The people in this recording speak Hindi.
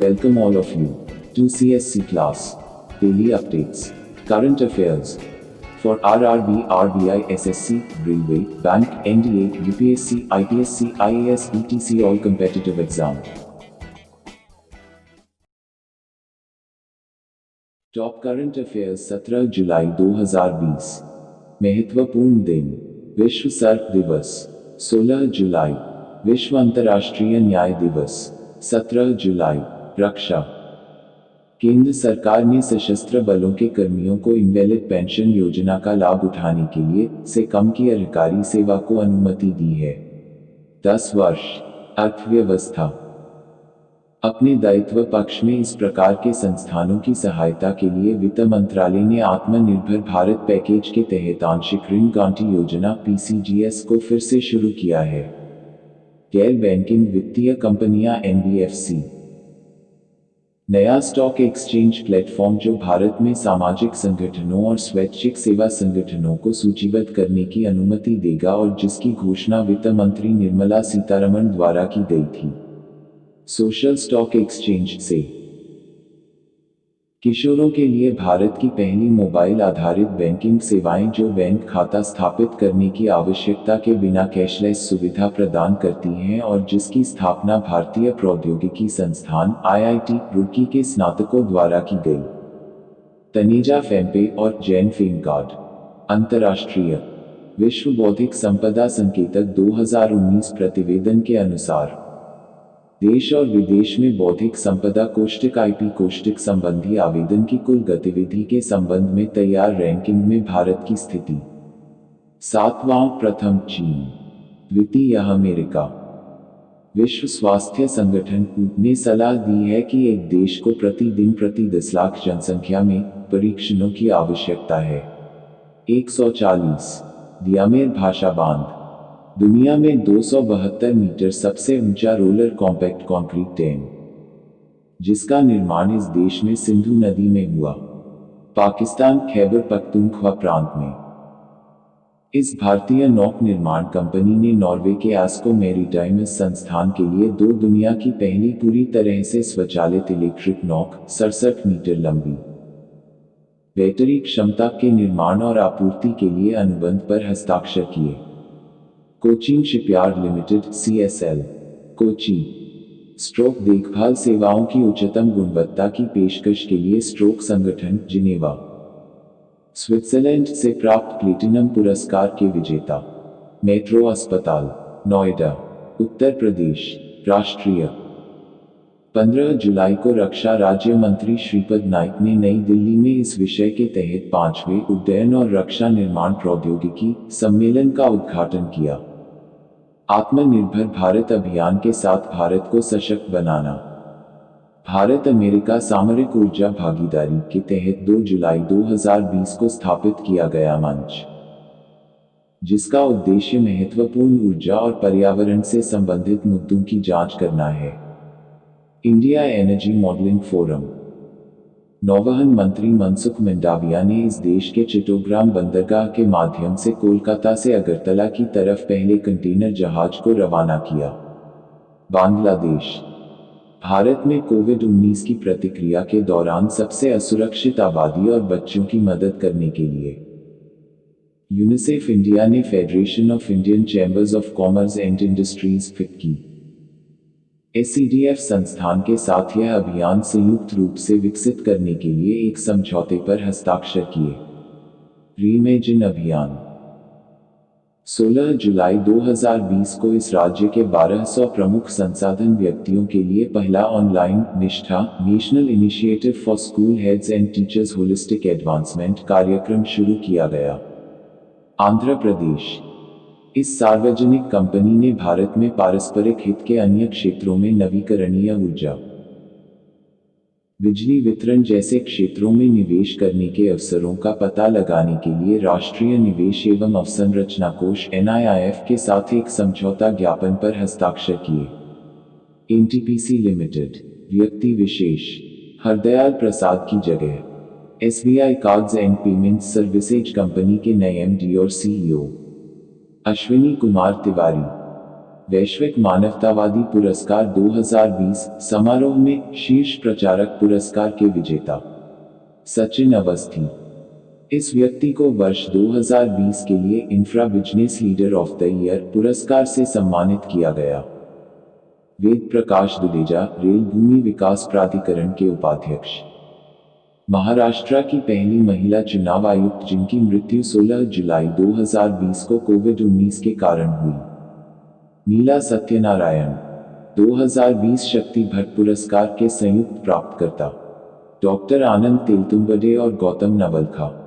Welcome all of you to CSC class. Daily updates. Current affairs. For RRB, RBI, SSC, Railway, Bank, NDA, UPSC, IPSC, IAS, etc. all competitive exam. Top current affairs 17 जुलाई 2020। महत्वपूर्ण दिन। विश्व सर्प दिवस 16 जुलाई। विश्व अंतर्राष्ट्रीय न्याय दिवस 17 जुलाई। रक्षा। केंद्र सरकार ने सशस्त्र बलों के कर्मियों को इनवैलिड पेंशन योजना का लाभ उठाने के लिए से कम की अधिकारी सेवा को अनुमति दी है। 10 वर्ष। अर्थव्यवस्था। अपने दायित्व पक्ष में इस प्रकार के संस्थानों की सहायता के लिए वित्त मंत्रालय ने आत्मनिर्भर भारत पैकेज के तहत आंशिक ऋण गारंटी योजना PCGS को फिर से शुरू किया है। गैर बैंकिंग वित्तीय कंपनियां NBFC। नया स्टॉक एक्सचेंज प्लेटफॉर्म जो भारत में सामाजिक संगठनों और स्वैच्छिक सेवा संगठनों को सूचीबद्ध करने की अनुमति देगा और जिसकी घोषणा वित्त मंत्री निर्मला सीतारमण द्वारा की गई थी। सोशल स्टॉक एक्सचेंज से किशोरों के लिए भारत की पहली मोबाइल आधारित बैंकिंग सेवाएं जो बैंक खाता स्थापित करने की आवश्यकता के बिना कैशलेस सुविधा प्रदान करती हैं और जिसकी स्थापना भारतीय प्रौद्योगिकी संस्थान IIT रुड़की के स्नातकों द्वारा की गई। तनेजा फेम्पे और जैन फेमगार्ड। अंतर्राष्ट्रीय। विश्व बौद्धिक संपदा संकेतक 2019 प्रतिवेदन के अनुसार देश और विदेश में बौद्धिक संपदा कोष्ठक IP कोष्ठक संबंधी आवेदन की कुल गतिविधि के संबंध में तैयार रैंकिंग में भारत की स्थिति 7वां। प्रथम चीन, द्वितीय अमेरिका। विश्व स्वास्थ्य संगठन ने सलाह दी है कि एक देश को प्रतिदिन प्रति 10 लाख जनसंख्या में परीक्षणों की आवश्यकता है। 140। दियामेर भाषा बांध। दुनिया में 272 मीटर सबसे ऊंचा रोलर कॉम्पैक्ट कंक्रीट डैम, जिसका निर्माण इस देश में सिंधु नदी में हुआ। पाकिस्तान खैबर पख्तूनख्वा प्रांत में। इस भारतीय नौक निर्माण कंपनी ने नॉर्वे के एस्को मैरीटाइम संस्थान के लिए दुनिया की पहली पूरी तरह से स्वचालित इलेक्ट्रिक नौक 67 मीटर लंबी बैटरी क्षमता के निर्माण और आपूर्ति के लिए अनुबंध पर हस्ताक्षर किए। Cochin shipyard limited CSL, Kochi. Stroke देखभाल सेवाओं की उच्चतम गुणवत्ता की पेशकश के लिए स्ट्रोक संगठन जिनेवा। स्विट्जरलैंड से प्राप्त प्लेटिनम पुरस्कार के विजेता। मेट्रो अस्पताल, नोएडा, उत्तर प्रदेश। राष्ट्रीय। 15 जुलाई को रक्षा राज्य मंत्री श्रीपद नाइक ने नई दिल्ली में इस विषय के तहत 5वें उड्डयन और रक्षा निर्माण प्रौद्योगिकी सम्मेलन का उद्घाटन किया। आत्मनिर्भर भारत अभियान के साथ भारत को सशक्त बनाना। भारत अमेरिका सामरिक ऊर्जा भागीदारी के तहत 2 जुलाई 2020 को स्थापित किया गया मंच, जिसका उद्देश्य महत्वपूर्ण ऊर्जा और पर्यावरण से संबंधित मुद्दों की जांच करना है। India energy modelling forum. नौवहन मंत्री मनसुख मंडाविया ने इस देश के चिट्टोग्राम बंदरगाह के माध्यम से कोलकाता से अगरतला की तरफ पहले कंटेनर जहाज को रवाना किया। बांग्लादेश। भारत में कोविड-19 की प्रतिक्रिया के दौरान सबसे असुरक्षित आबादी और बच्चों की मदद करने के लिए यूनिसेफ इंडिया ने federation of Indian chambers of commerce and industries FICCI SCDF संस्थान के साथ यह अभियान संयुक्त रूप से विकसित करने के लिए एक समझौते पर हस्ताक्षर किए। रीइमेजिन अभियान। 16 जुलाई 2020 को इस राज्य के 1200 प्रमुख संसाधन व्यक्तियों के लिए पहला ऑनलाइन निष्ठा national initiative for school heads and teachers holistic advancement कार्यक्रम शुरू किया गया। आंध्र प्रदेश। इस सार्वजनिक कंपनी ने भारत में पारस्परिक हित के अन्य क्षेत्रों में नवीकरणीय ऊर्जा, बिजली वितरण जैसे क्षेत्रों में निवेश करने के अवसरों का पता लगाने के लिए राष्ट्रीय निवेश एवं अवसंरचना कोष NIIF के साथ एक समझौता ज्ञापन पर हस्ताक्षर किए। NTPC limited. व्यक्ति विशेष। हरदयाल प्रसाद की जगह SBI cards and payment services company के नए MD और CEO। अश्विनी कुमार तिवारी। वैश्विक मानवतावादी पुरस्कार 2020 समारोह में शीर्ष प्रचारक पुरस्कार के विजेता सचिन अवस्थी। इस व्यक्ति को वर्ष 2020 के लिए infra business leader of the year पुरस्कार से सम्मानित किया गया। वेद प्रकाश दुडेजा, रेल भूमि विकास प्राधिकरण के उपाध्यक्ष। महाराष्ट्र की पहली महिला चुनाव आयुक्त जिनकी मृत्यु 16 जुलाई 2020 को कोविड-19 के कारण हुई। नीला सत्यनारायण 2020 शक्ति भट्ट पुरस्कार के संयुक्त प्राप्तकर्ता डॉक्टर आनंद तेलतुंबडे और गौतम नवलखा।